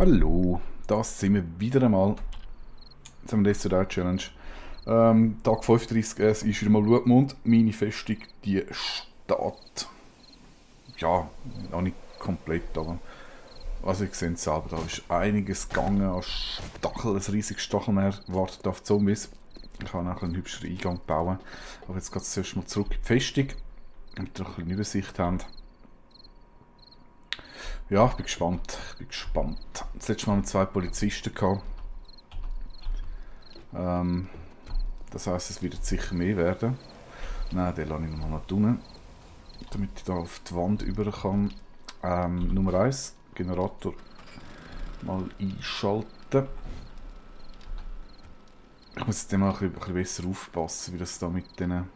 Hallo, das sind wir wieder einmal. Jetzt haben wir das zur Challenge. Tag 35, es ist wieder mal Blutmond. Meine Festung, die steht. Ja, noch nicht komplett, aber. Also, ich sehe es selber, da ist einiges gegangen an Stachel, ein riesiges Stachelmeer wartet auf Zombies. Ich kann auch einen hübschen Eingang bauen. Aber jetzt geht es zuerst mal zurück in die Festung, damit wir ein bisschen Übersicht haben. Ja, ich bin gespannt. Das letzte Mal haben wir 2 Polizisten gehabt. Das heisst, es wird sicher mehr werden. Nein, den lasse ich noch mal unten, damit ich da auf die Wand über kann. Nummer 1, Generator mal einschalten. Ich muss jetzt mal ein bisschen besser aufpassen, wie das da mit diesen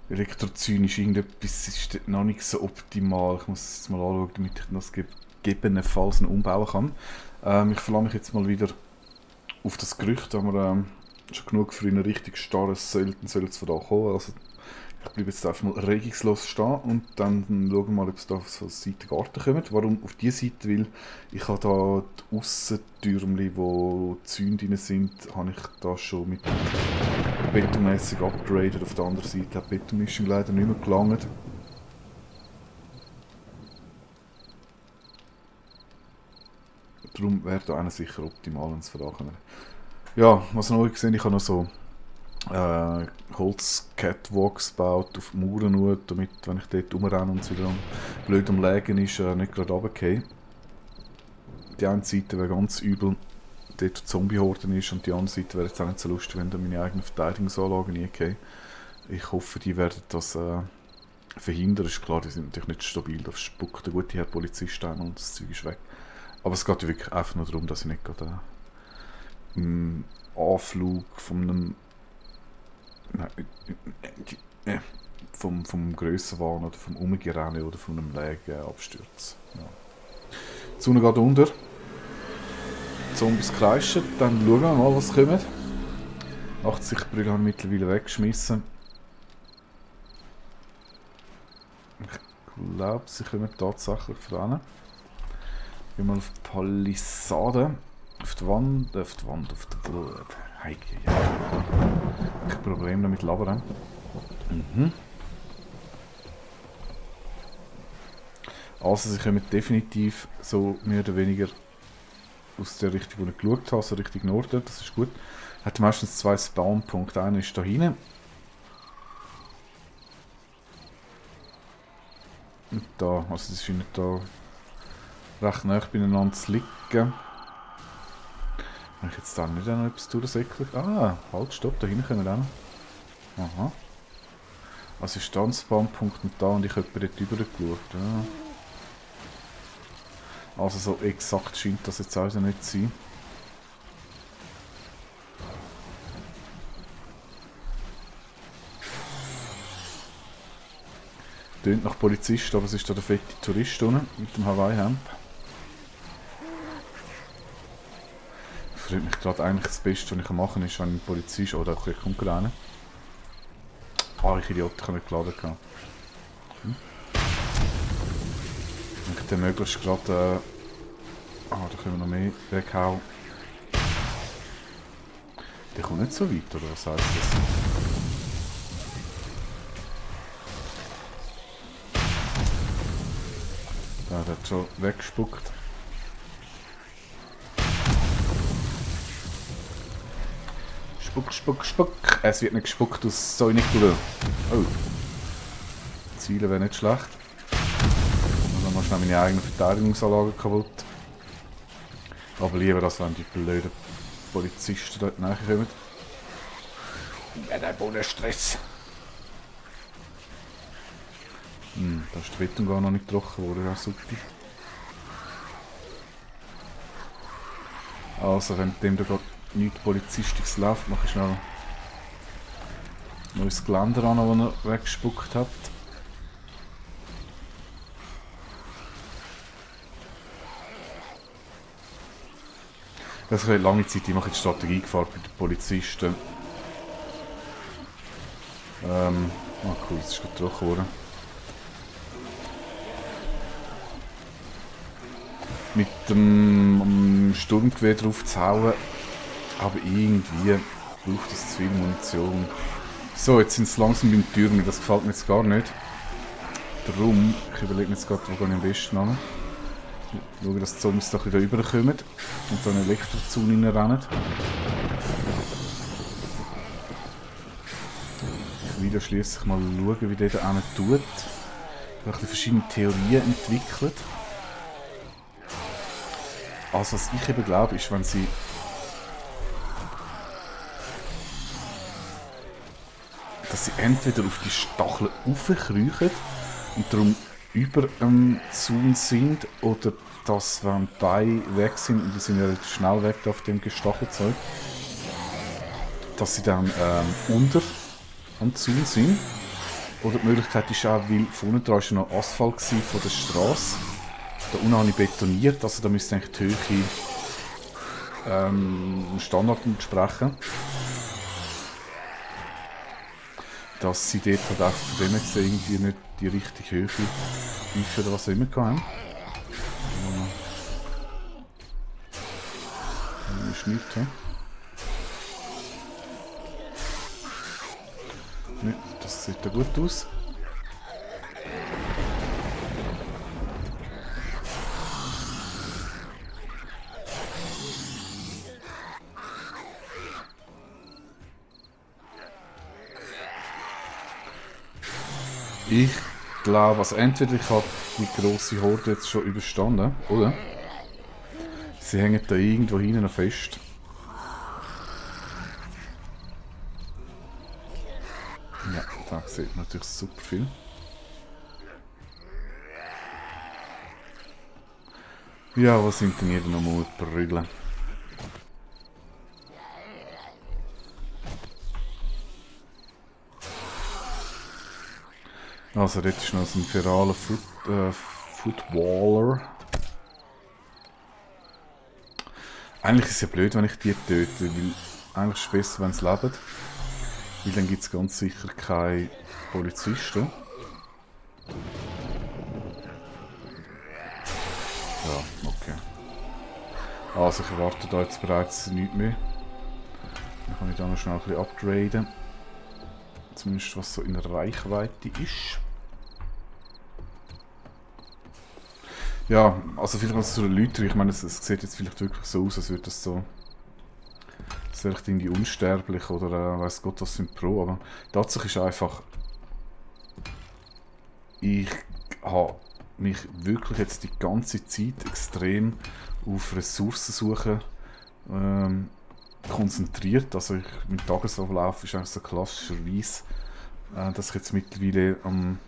Elektrozyen ist. Irgendetwas ist dort noch nicht so optimal. Ich muss es jetzt mal anschauen, damit ich das gegebenenfalls noch umbauen kann. Ich verlasse mich jetzt mal wieder auf das Gerücht, haben wir schon genug für einen richtig starres Selten soll es von da kommen. Also, ich bleibe jetzt einfach mal regungslos stehen und dann schauen wir mal, ob es da auf so eine Seite Garten kommt. Warum auf diese Seite? Weil ich habe da die Aussentürmchen, wo die Zäune drin sind, habe ich da schon mit betonmässig upgradet. Auf der anderen Seite hat die Betonmischung leider nicht mehr gelangt. Darum wäre da einer sicher optimal, wenn es verrachen. Ja, was noch ich gesehen, ich habe noch so Holz-Catwalks gebaut auf die Mauern nur, damit, wenn ich dort rumrenne und es wieder blöd am Lägen ist, nicht gerade runtergehe. Die eine Seite wäre ganz übel, dort Zombie-Horden ist, und die andere Seite wäre jetzt auch nicht so lustig, wenn da meine eigenen Verteidigungsanlagen reingehen. Ich hoffe, die werden das verhindern. Ist klar, die sind natürlich nicht stabil, da spuckt der gute Herr Polizist ein und das Zeug ist weg. Aber es geht ja wirklich einfach nur darum, dass ich nicht gerade im Anflug von einem vom Grössenwahn oder vom Umgerennen oder von einem Lägen abstürzen. Ja. Die Sonne geht unter. Die Zombies kreischen. Dann schauen wir mal, was kommt. 80 Brille habe ich mittlerweile weggeschmissen. Ich glaube, sie kommen tatsächlich voran. Gehen wir auf die Palisade. Auf die Wand, auf die Blut. Kein Problem damit labern. Also sie kommen definitiv so mehr oder weniger aus der Richtung, wo ich geschaut habe, so Richtung Norden, das ist gut. Hat meistens 2 Spawnpunkte, einer ist da hinten. Und da, also sie scheinen da recht nah beieinander zu liegen. Wenn ich jetzt da nicht noch etwas durchsäckle. Ah, halt, stopp, da hinten können wir auch noch. Aha. Also ist da ein Spawnpunkt und da, und ich habe dort rüber geschaut. Ja. Also so exakt scheint das jetzt also nicht zu sein. Tönt nach Polizist, aber es ist da der fette Tourist unten mit dem Hawaii-Hemd. Freut mich gerade eigentlich, das Beste, was ich machen kann, ist, wenn ein Polizist oder ein Konkurrent. Ah, ich Idiot, ich habe nicht geladen. Ich dann möglichst gerade. Da können wir noch mehr weghauen. Der kommt nicht so weit, oder was heisst das? Der hat schon weggespuckt. Spuck. Es wird nicht gespuckt aus Säunikulö. Oh. Ziele wäre nicht schlecht. Dann machst du meine eigene Verteidigungsanlage kaputt. Aber lieber, als wenn die blöden Polizisten dort nachkommen. Ein Bodenstress. Da ist die Beton gar noch nicht trocken geworden, ja super. Also, wenn dem da gerade nichts Polizistisches läuft, mache ich schnell ein neues Geländer an, das er weggespuckt hat. Das ist eine lange Zeit, ich mache jetzt Strategie gefahren bei den Polizisten. Cool, es ist gut trocken geworden. mit dem Sturmgewehr drauf zu hauen. Aber irgendwie braucht es zu viel Munition. So, jetzt sind es langsam beim Türmen. Das gefällt mir jetzt gar nicht. Darum, ich überlege mir jetzt gerade, wo gehe ich am besten an. Schauen, dass die Zombies da ein bisschen rüberkommen und dann in eine Elektrozone reinrennen. Ich will ja schliesslich mal schauen, wie der da hinten tut. Ich habe verschiedene Theorien entwickelt. Also was ich eben glaube, ist, wenn sie dass sie entweder auf die Stacheln raufkriechen und darum über dem Zaun sind, oder dass, wenn die Beine weg sind, und die sind ja relativ schnell weg auf dem Gestachelzeug, dass sie dann unter am Zaun sind. Oder die Möglichkeit ist auch, weil vorne dran war noch Asphalt von der Straße. Da unten habe ich betoniert, also da müsste eigentlich die Höhe Standard entsprechen. Dass sie dort halt auch von dem jetzt irgendwie nicht die richtige Höhe Tiefe oder was auch immer haben. Ist nichts, he? Nicht, das sieht ja gut aus. Ich glaube, also entweder ich habe die grosse Horde jetzt schon überstanden, oder? Sie hängen da irgendwo hinten noch fest. Ja, da sieht man natürlich super viel. Ja, was sind denn hier nochmal prügeln? Also dort ist noch so ein viraler Footwaller. Eigentlich ist es ja blöd, wenn ich die töte, weil eigentlich ist es besser, wenn sie leben. Weil dann gibt es ganz sicher keine Polizisten. Ja, okay. Also ich erwarte da jetzt bereits nichts mehr. Dann kann ich da noch schnell ein bisschen upgraden. Zumindest was so in Reichweite ist. Ja, also vielleicht was zu den Leuten. Ich meine, es sieht jetzt vielleicht wirklich so aus, als würde das so... Das wäre irgendwie unsterblich oder weiss Gott was sind Pro, aber Tatsache ist einfach... Ich habe mich wirklich jetzt die ganze Zeit extrem auf Ressourcensuche konzentriert. Also mein Tagesablauf ist eigentlich so klassischerweise, dass ich jetzt mittlerweile am...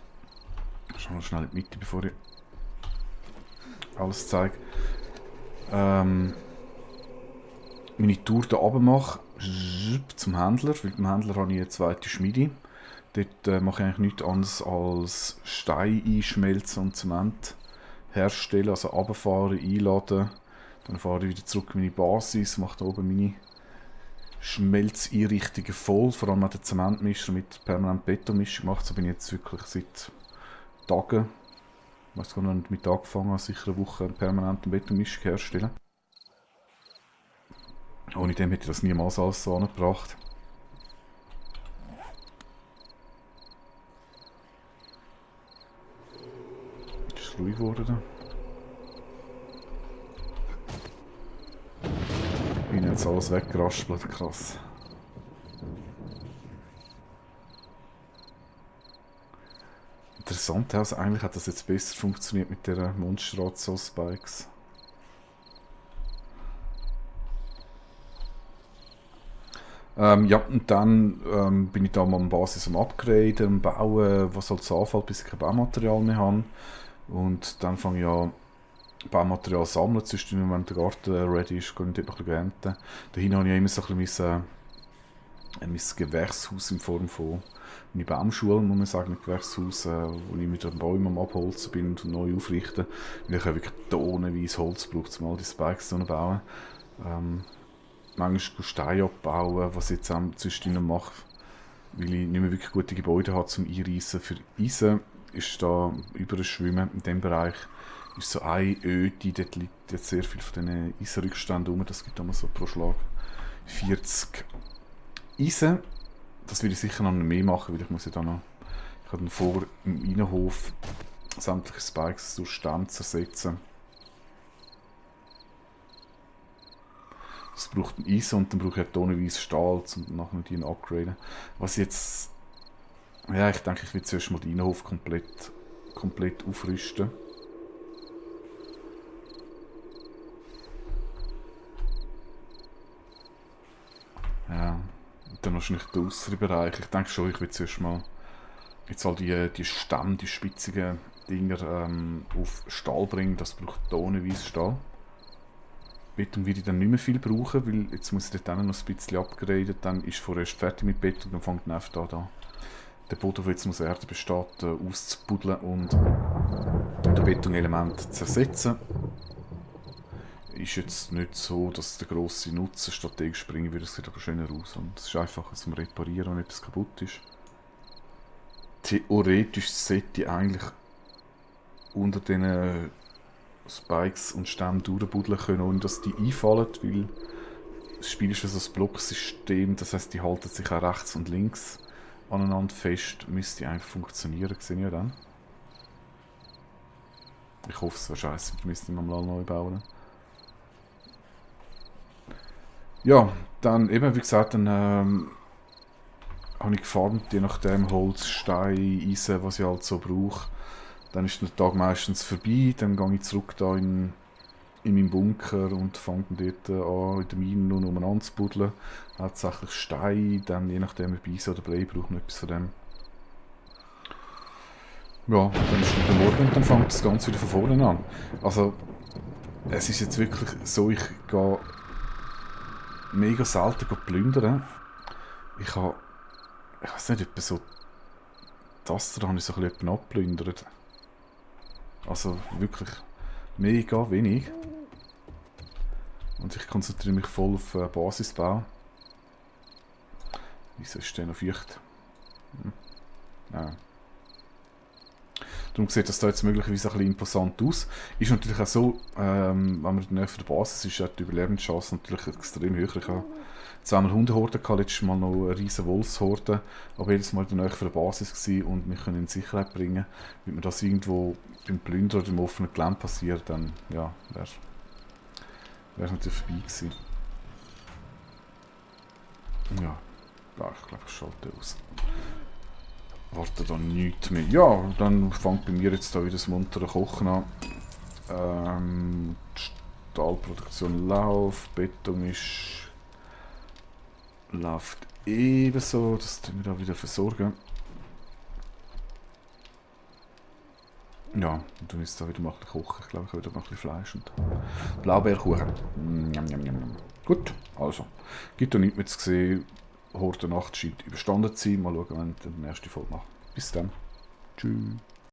Schau mal schnell in die Mitte, bevor ich alles zeige. Meine Tour hier runter mache, zum Händler, weil beim Händler habe ich eine zweite Schmiede. Dort mache ich eigentlich nichts anderes als Stein einschmelzen und Zement herstellen, also runterfahren, einladen. Dann fahre ich wieder zurück in meine Basis, mache da oben meine Schmelzeinrichtungen voll, vor allem mit den Zementmischer mit permanent Betonmischung gemacht. So bin ich jetzt wirklich seit Tagen, ich weiß gar nicht, mit angefangen habe, sicher eine Woche permanent Betonmischung herstellen. Ohne dem hätte ich das niemals alles so angebracht. Ist ruhig geworden da. Ich bin jetzt alles weggeraspelt, krass. Interessant, also eigentlich hat das jetzt besser funktioniert mit der Monstrat-Spikes. Ja, und dann bin ich da mal an Basis am Upgraden, am Bauen, was halt so anfällt, bis ich kein Baumaterial mehr habe. Und dann fange ich an, Baumaterial sammeln, zwischendurch, wenn der Garten ready ist, kann ich dort noch ein bisschen ernten. Dahin habe ich immer so ein bisschen mein Gewächshaus in Form von meine Baumschule, muss man sagen, ein Gewächshaus, wo ich mit den Bäumen am Abholzen bin und neu aufrichten. Weil ich habe wirklich tonnenweise Holz gebraucht, um all die Spikes zu bauen. Manchmal Steine abbauen, was ich jetzt auch zwischendurch mache, weil ich nicht mehr wirklich gute Gebäude habe zum Einreissen. Für Eisen ist da überschwimmen in diesem Bereich. ist so eine Öde, dort liegt jetzt sehr viel von diesen Eisenrückständen rum. Das gibt immer so pro Schlag 40 Eisen. Das will ich sicher noch mehr machen, weil ich muss ja dann noch... Ich habe dann vor, im Innenhof sämtliche Spikes durch Stämme zersetzen. Das braucht ein Eisen und dann brauche ich tonnenweise Stahl, um nachher die zu upgraden. Was jetzt... Ja, ich denke, ich will zuerst mal den Innenhof komplett aufrüsten. Ja, und dann wahrscheinlich der äußere Bereich. Ich denke schon, ich will zuerst mal jetzt all die Stämme, die spitzigen Dinger auf Stahl bringen. Das braucht tonnenweise Stahl. Beton werde ich dann nicht mehr viel brauchen, weil jetzt muss ich dann noch ein bisschen upgraden. Dann ist vorerst fertig mit Beton und dann fängt dann einfach da der Boden, der jetzt aus Erde besteht, auszubuddeln und das Betonelement zu zersetzen. Ist jetzt nicht so, dass der grosse Nutzen strategisch bringen würde, es sieht aber schöner aus. Und es ist einfacher zum Reparieren, wenn etwas kaputt ist. Theoretisch sollte ich eigentlich unter diesen Spikes und Stämmen durchbuddeln können, ohne dass die einfallen, weil das Spiel ist so ein Blocksystem, das heisst, die halten sich auch rechts und links aneinander fest, müsste eigentlich funktionieren, sehe ich ja dann. Ich hoffe, es wäre scheiße, wir müssen ihn mal neu bauen. Ja, dann eben, wie gesagt, dann habe ich gefarmt, je nachdem Holz, Stein, Eisen, was ich halt so brauche. Dann ist der Tag meistens vorbei, dann gehe ich zurück da in meinen Bunker und fange dann dort an, in der Mine nur umeinander zu buddeln. Hauptsächlich Stein, dann je nachdem, ob Eisen oder Blei braucht man etwas von dem. Ja, dann ist wieder Morgen und dann fängt das Ganze wieder von vorne an. Also, es ist jetzt wirklich so, ich gehe mega selten plündern. Ich weiß nicht, etwa so das da habe ich so ein bisschen abgeplündert. Also wirklich mega wenig. Und ich konzentriere mich voll auf Basisbau. Wieso ist der noch feucht? Ja. Darum sieht das da jetzt möglicherweise ein bisschen imposant aus. Ist natürlich auch so, wenn man in der Nähe der Basis ist, ist die Überlebenschance natürlich extrem hoch. Ich habe zweimal Hundehorden gehabt, letztes Mal noch eine riesen Wolfshorde, aber jedes Mal in der Nähe der Basis gewesen und wir können in Sicherheit bringen. Wenn mir das irgendwo beim Plündern oder im offenen Gelände passiert, dann ja, wäre es natürlich vorbei gewesen. Ja, ich glaube, ich schalte aus. Warte dann nichts mehr. Ja, dann fängt bei mir jetzt da wieder das muntere Kochen an. Die Stahlproduktion läuft, Beton läuft ebenso, das tun wir da wieder versorgen. Ja, und dann ist da wieder mal ein bisschen kochen. Ich glaube, ich habe wieder mal ein bisschen Fleisch und Blaubeerkuchen. Njam, njam, njam. Gut, also, gibt da nichts mehr zu sehen. Horde Nacht scheint überstanden zu sein. Mal schauen, wenn wir die nächste Folge machen. Bis dann. Tschüss.